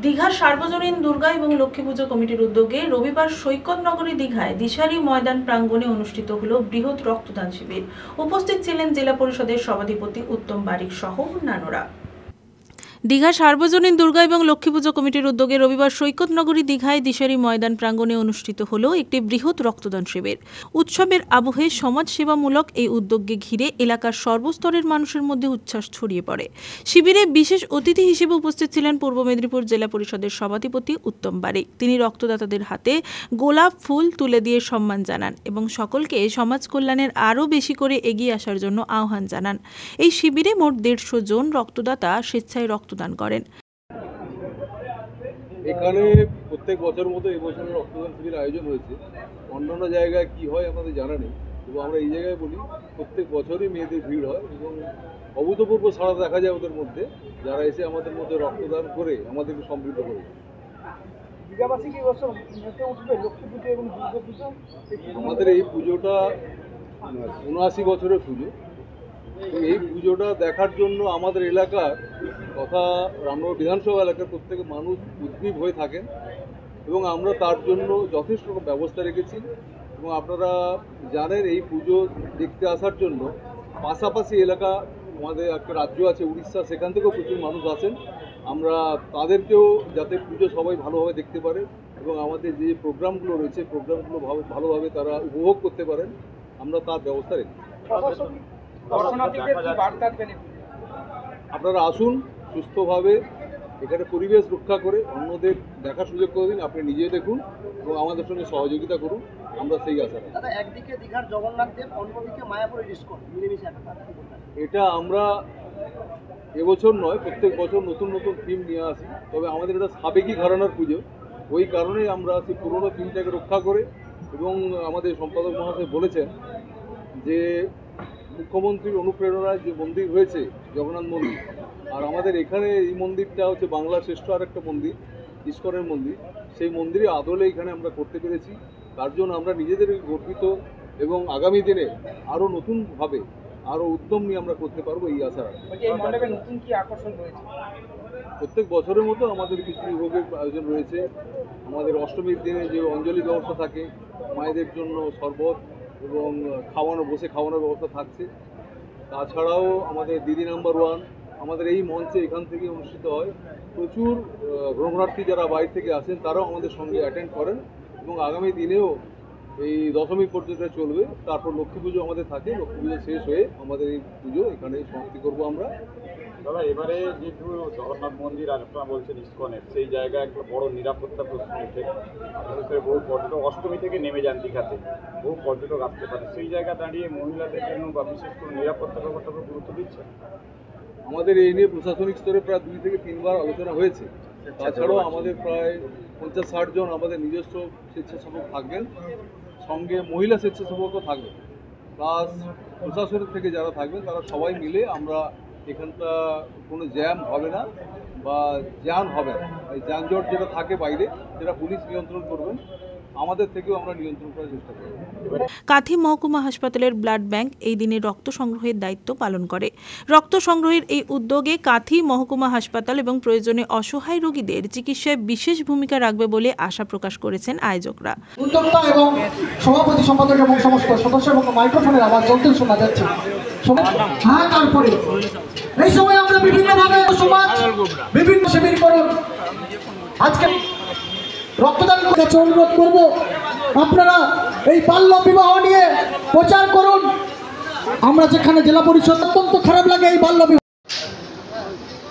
দীঘার সার্বজনীন দুর্গা এবং লক্ষ্মী পুজো কমিটির উদ্যোগে রবিবার সৈকত নগরী দীঘায় দিশারি ময়দান প্রাঙ্গণে অনুষ্ঠিত হল বৃহৎ রক্তদান শিবির। উপস্থিত ছিলেন জেলা পরিষদের সভাধিপতি উত্তম বারিক সহ অন্যান্যরা। দীঘা সার্বজনীন দুর্গা এবং লক্ষ্মী পুজো কমিটির উদ্যোগে রবিবার সৈকত নগরী দীঘায় দিশারি ময়দান প্রাঙ্গণে অনুষ্ঠিত হল একটি বৃহৎ রক্তদান শিবির। উৎসবের আবহে সমাজসেবামূলক এই উদ্যোগকে ঘিরে এলাকার সর্বস্তরের মানুষের মধ্যে উচ্ছ্বাস ছড়িয়ে পড়ে। শিবিরে বিশেষ অতিথি হিসেবে উপস্থিত ছিলেন পূর্ব মেদিনীপুর জেলা পরিষদের সভাধিপতি উত্তম বারিক। তিনি রক্তদাতাদের হাতে গোলাপ ফুল তুলে দিয়ে সম্মান জানান এবং সকলকে সমাজ কল্যাণের আরও বেশি করে এগিয়ে আসার জন্য আহ্বান জানান। এই শিবিরে মোট 150 জন রক্তদাতা স্বেচ্ছায় রক্তদান করেন। এখানে প্রত্যেক বছর মতো এবছর রক্তদান শিবির আয়োজন হয়েছে। অন্যান্য জায়গায় কি হয় আমাদের জানা নেই, এবং আমরা এই জায়গায় বলি প্রত্যেক বছরই মেয়েদের ভিড় হয় এবং অভূতপূর্ব সাড়া দেখা যায় ওদের মধ্যে, যারা এসে আমাদের মধ্যে রক্তদান করে আমাদেরকে সমৃদ্ধ করে। আমাদের এই পুজোটা ৭৯ বছরের পুজো। এই পুজোটা দেখার জন্য আমাদের এলাকার তথা রামনগর বিধানসভা এলাকার প্রত্যেক মানুষ উদ্গ্রীব হয়ে থাকেন এবং আমরা তার জন্য যথেষ্ট ব্যবস্থা রেখেছি। এবং আপনারা জানেন এই পুজো দেখতে আসার জন্য পাশাপাশি এলাকা আমাদের একটা রাজ্য আছে উড়িষ্যা, সেখান থেকেও প্রচুর মানুষ আসেন। আমরা তাদেরকেও যাতে পুজো সবাই ভালোভাবে দেখতে পারে এবং আমাদের যে প্রোগ্রামগুলো রয়েছে প্রোগ্রামগুলো ভালোভাবে তারা উপভোগ করতে পারেন, আমরা তার ব্যবস্থা রেখেছি। আপনারা আসুন সুস্থভাবে, এখানে পরিবেশ রক্ষা করে অন্যদের দেখার সুযোগ করে দিন, আপনি নিজে দেখুন এবং আমাদের সঙ্গে সহযোগিতা করুন, আমরা সেই আশা রাখি। একদিকে দীঘার জগন্নাথ দেব, অন্যদিকে মায়াপুরের ইস্কন মিলেমিশে এটা আমরা এবছর নয়, প্রত্যেক বছর নতুন নতুন থিম নিয়ে আসি। তবে আমাদের এটা সাবেকি ঘরানার পুজো, ওই কারণেই আমরা সেই পুরোনো থিমটাকে রক্ষা করে, এবং আমাদের সম্পাদক মহাশয় বলেছেন যে মুখ্যমন্ত্রীর অনুপ্রেরণায় যে মন্দির হয়েছে জগন্নাথ মন্দির, আর আমাদের এখানে এই মন্দিরটা হচ্ছে বাংলার শ্রেষ্ঠ আরেকটা মন্দির, ইস্কনের মন্দির, সেই মন্দিরে আদলে এখানে আমরা করতে পেরেছি। তার জন্য আমরা নিজেদেরকে গর্বিত এবং আগামী দিনে আরও নতুনভাবে আরও উদ্যম নিয়ে আমরা করতে পারবো এই আশা রাখি। নতুন কি আকর্ষণ রয়েছে? প্রত্যেক বছরের মতো আমাদের কিছু ভোগের আয়োজন রয়েছে। আমাদের অষ্টমীর দিনে যে অঞ্জলি ব্যবস্থা থাকে, মায়েদের জন্য শরবত এবং বসে খাওয়ানোর ব্যবস্থা থাকছে। তাছাড়াও আমাদের দিদি নাম্বার 1 আমাদের এই মঞ্চে এখান থেকে অনুষ্ঠিত হয়। প্রচুর ভ্রমণার্থী যারা বাইরে থেকে আসেন তারাও আমাদের সঙ্গে অ্যাটেন্ড করেন এবং আগামী দিনেও এই দশমী পর্যন্ত চলবে। তারপর লক্ষ্মী পুজো আমাদের থাকে, লক্ষ্মী পুজো শেষ হয়ে আমাদের এই পুজো এখানে সমাপ্তি করবো আমরা। দাদা, এবারে যেহেতু জগন্নাথ মন্দির আর আপনারা বলছেন ইস্কনের, সেই জায়গায় একটা বড় নিরাপত্তা প্রশ্ন ওঠে। বিশেষ করে বহু পর্যটক অষ্টমী থেকে নেমে যান দীঘাতে, বহু পর্যটক আসতে পারে। সেই জায়গা দাঁড়িয়ে মহিলাদের জন্য বা বিশেষ করে নিরাপত্তা ব্যাপারটা গুরুত্ব দিচ্ছে। আমাদের এই নিয়ে প্রশাসনিক স্তরে প্রায় 2 থেকে 3 বার আলোচনা হয়েছে। তাছাড়াও আমাদের প্রায় 50-60 জন আমাদের নিজস্ব স্বেচ্ছাসেবক থাকবেন, সঙ্গে মহিলা স্বেচ্ছাসেবকও থাকবেন, প্লাস প্রশাসনের থেকে যারা থাকবেন তারা সবাই মিলে আমরা এখানটা কোনো জ্যাম হবে না বা জ্যাম হবে না। এই যানজট যেটা থাকে বাইরে সেটা পুলিশ নিয়ন্ত্রণ করবেন, আমাদের থেকেও আমরা নিয়ন্ত্রণ করার চেষ্টা করব। কাঁথি মহকুমা হাসপাতালের ব্লাড ব্যাংক এই দিনে রক্ত সংগ্রহের দায়িত্ব পালন করে। রক্ত সংগ্রহের এই উদ্যোগে কাঁথি মহকুমা হাসপাতাল এবং প্রয়োজনে অসহায় রোগীদের চিকিৎসায় বিশেষ ভূমিকা রাখবে বলে আশা প্রকাশ করেছেন আয়োজকরা। উদ্যোক্তা এবং সভাপতি সম্পাদক এবং সমস্ত সদস্য এবং মাইক্রোফোনের আওয়াজ চলতে শোনা যাচ্ছে। হ্যাঁ, তারপরে এই সময় আমরা বিভিন্নভাবে সমাজ বিভিন্ন শিবির করুন। আজকে রক্তদান করে অনুরোধ করব, আপনারা এই বাল্য বিবাহ নিয়ে প্রচার করুন। আমরা যেখানে জেলা পরিষদ অত্যন্ত খারাপ লাগে এই বাল্য বিবাহ,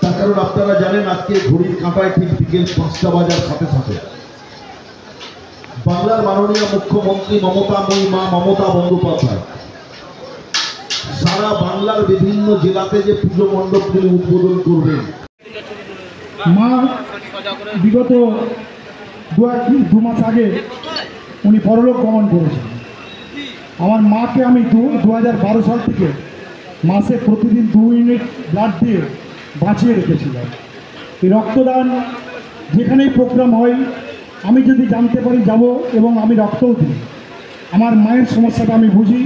তার কারণ আপনারা জানেন আজকে ঘড়ির কাঁটায় ঠিক বিকেল 5টা বাজার সাথে সাথে বাংলার মাননীয় মুখ্যমন্ত্রী মমতা বন্দ্যোপাধ্যায় সারা বাংলার বিভিন্ন জেলাতে যে পুজো মণ্ডপগুলি উদ্বোধন করবেন। মা বিগত 2 মাস আগে উনি পরলোক গমন করেছেন। আমার মাকে আমি 2012 সাল থেকে মাসে প্রতিদিন 2 ইউনিট ব্লাড দিয়ে বাঁচিয়ে রেখেছিলাম। এই রক্তদান যেখানেই প্রোগ্রাম হয় আমি যদি জানতে পারি যাব এবং আমি রক্তও দিই। আমার মায়ের সমস্যাটা আমি বুঝি।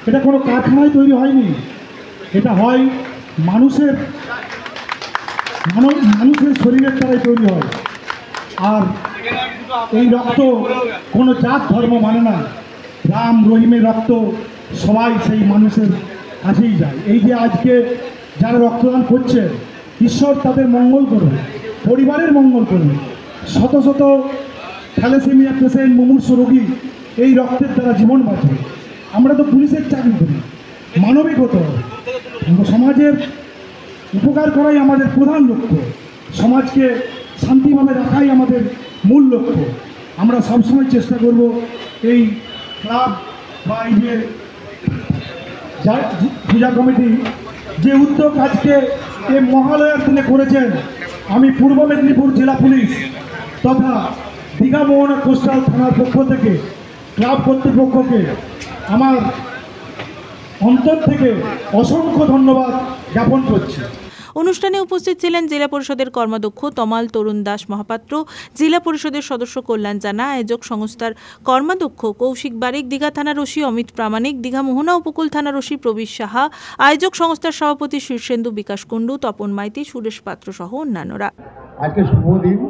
এটা কোনো কারখানায় তৈরি হয়নি, এটা হয় মানুষের শরীরের দ্বারাই তৈরি হয়। আর এই রক্ত কোনো জাত ধর্ম মানে না। রাম রহিমের রক্ত সবাই সেই মানুষের কাছেই যায়। এই যে আজকে যারা রক্তদান করছে, ঈশ্বর তাদের মঙ্গল করবে, পরিবারের মঙ্গল করবে। শত শত থ্যালাসেমিয়া পেশেন্ট, মুমূর্ষু রোগী এই রক্তের দ্বারা জীবন বাঁচে। আমরা তো পুলিশের চাকরি করি, মানবিক হতে হবে। সমাজের উপকার করাই আমাদের প্রধান লক্ষ্য, সমাজকে শান্তিভাবে রাখাই আমাদের মূল লক্ষ্য। আমরা সবসময় চেষ্টা করব এই ক্লাব বা এই যে পূজা কমিটি যে উদ্যোগ আজকে এই মহালয়ার দিনে করেছেন, আমি পূর্ব মেদিনীপুর জেলা পুলিশ তথা দীঘা মোহনা কোস্টাল থানার পক্ষ থেকে ক্লাব কর্তৃপক্ষকে আমার অন্তর থেকে অসংখ্য ধন্যবাদ জ্ঞাপন করছি। অনুষ্ঠানে উপস্থিত ছিলেন জেলা পরিষদের কর্মাধ্যক্ষ তমাল তরুণ দাস মহাপাত্র, জেলা পরিষদের সদস্য কল্যাণ জানা, আয়োজক সংস্থার কর্মাধ্যক্ষ কৌশিক বারিক, দীঘা থানার ওসি অমিত প্রামাণিক, দীঘা মোহনা উপকূল থানার ওসি প্রবীর সাহা, আয়োজক সংস্থার সভাপতি শীর্ষেন্দু বিকাশ কুণ্ডু, তপন মাইতি, সুরেশ পাত্র সহ অন্যান্যরা। আজকে শুভ দিন,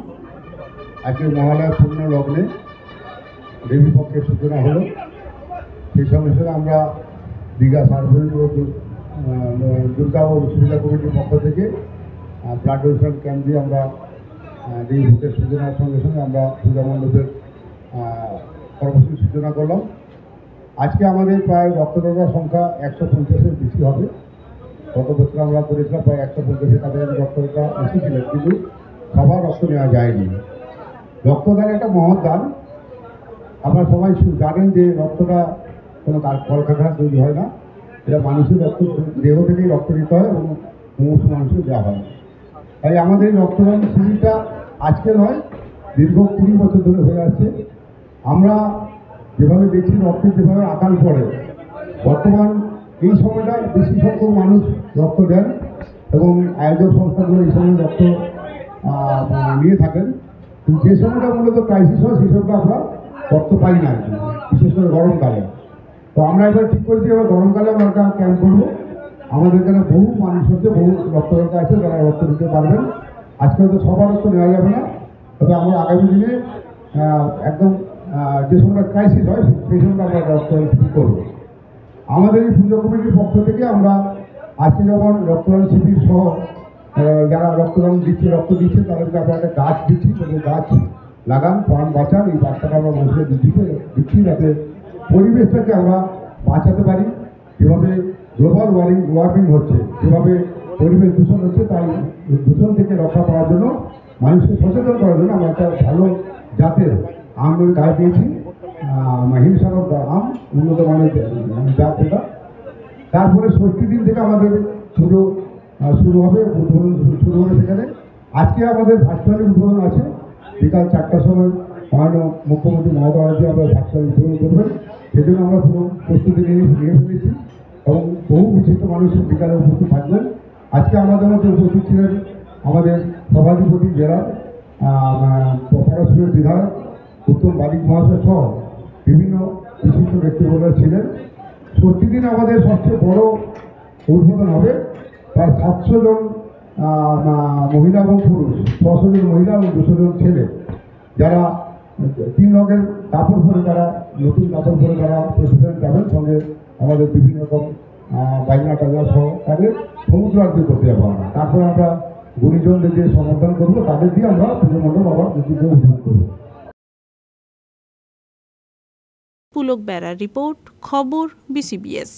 আজকে মহালয়ার পূর্ণ লগ্নে দেবী পক্ষের সূচনা হলো। সেই সঙ্গে সঙ্গে আমরা দীঘা সার্বজনীন দুর্গা ও পূজা কমিটির পক্ষ থেকে ব্লাড ডোনেশন ক্যাম্প দিয়ে আমরা দেবী ভোটের সূচনার সঙ্গে সঙ্গে আমরা পূজা মণ্ডপের কর্মসূচির সূচনা করলাম। আজকে আমাদের প্রায় রক্তদাতার সংখ্যা 150-এর বেশি হবে। গত বছর আমরা করেছিলাম প্রায় 150-এর কাছাকাছি রক্তদাতা এসেছিলেন, কিন্তু সবার রক্ত নেওয়া যায়নি। রক্তদান একটা মহৎ দান। আপনারা সবাই জানেন যে রক্তটা কোনো কলকারখানা তৈরি হয় না, এটা মানুষের রক্ত, দেহ থেকেই রক্ত দিতে হয় এবং সমস্ত মানুষকে দেওয়া হয়। তাই আমাদের এই রক্তদান শিবিরটা আজকে নয়, দীর্ঘ 20 বছর ধরে হয়ে আসছে। আমরা যেভাবে দেখছি রক্তের যেভাবে আকাল পড়ে, বর্তমান এই সময়টা বেশি সংখ্যক মানুষ রক্ত দেন এবং আয়োজক সংস্থাগুলো এই সময় রক্ত নিয়ে থাকেন। কিন্তু যে সময়টা মূলত ক্রাইসিস হয় সেই সময়টা আমরা রক্ত পাই না, বিশেষ করে গরমকালে। তো আমরা এবার ঠিক করেছি এবার গরমকালে আমরা একটা ক্যাম্প করবো। আমাদের এখানে বহু মানুষ হচ্ছে, বহু রক্তদাতা আছে যারা রক্ত দিতে পারবেন। আজকে হয়তো সবার রক্ত নেওয়া যাবে না, তবে আমরা আগামী দিনে একদম যে সময়টা ক্রাইসিস হয় সেই সময়টা আমরা রক্তদান শিবির করবো। আমাদের এই পুজো কমিটির পক্ষ থেকে আমরা আজকে যেমন রক্তদান শিবির সহ যারা রক্তদান দিচ্ছে, রক্ত দিচ্ছে, তাদেরকে আমরা একটা গাছ দিচ্ছি, তাদের গাছ লাগান, প্রাণ বাঁচান। এই বার্তাটা আমরা মানুষকে দিচ্ছি যাতে পরিবেশটাকে আমরা বাঁচাতে পারি। যেভাবে গ্লোবাল ওয়ার্মিং হচ্ছে, যেভাবে পরিবেশ দূষণ হচ্ছে, তাই দূষণ থেকে রক্ষা পাওয়ার জন্য মানুষকে সচেতন করার জন্য আমরা একটা ভালো জাতের আমের গাছ দিয়েছি, হিমসাগর আম, উন্নত মানের জাত এটা। তারপরে 60 দিন থেকে আমাদের পুজো শুরু হবে, উদ্বোধন শুরু হবে সেখানে। আজকে আমাদের ভার্চুয়ালি উদ্বোধন আছে, বিকাল 4টার সময় মাননীয় মুখ্যমন্ত্রী মমতা ব্যানার্জি আমরা ভার্চুয়ালি উদ্বোধন করবেন। সেজন্য আমরা পুরো প্রস্তুতি নিয়ে ফেলেছি এবং বহু বিশিষ্ট মানুষ বিকালে উপস্থিত থাকবেন। আজকে আমাদের মধ্যে উপস্থিত ছিলেন আমাদের সভাধিপতি জেলার পরস্পরের বিধায়ক উত্তম বারিক মহাশয় সহ বিভিন্ন বিশিষ্ট ব্যক্তিবর্গ ছিলেন। 60 দিন আমাদের সবচেয়ে বড় উদ্বোধন হবে। প্রায় 700 জন মহিলা এবং পুরুষ, 600 জন মহিলা এবং 200 জন ছেলে, যারা 3 রঙের কাপড় পরে, তারা নতুন কাপড় পরে তারা প্রশিক্ষণ যাবেন। সঙ্গে আমাদের বিভিন্ন রকম বাইনা টাজা সহ তাদের সমুদ্র আরতি করতে যাবো আমরা। তারপরে আমরা গুণীজনদের দিয়ে সমর্থন করবো, তাদের দিয়ে আমরা পুজো মণ্ডপ আবার উদ্বোধন করবো। পুলক বেড়ার রিপোর্ট, খবর BCBS।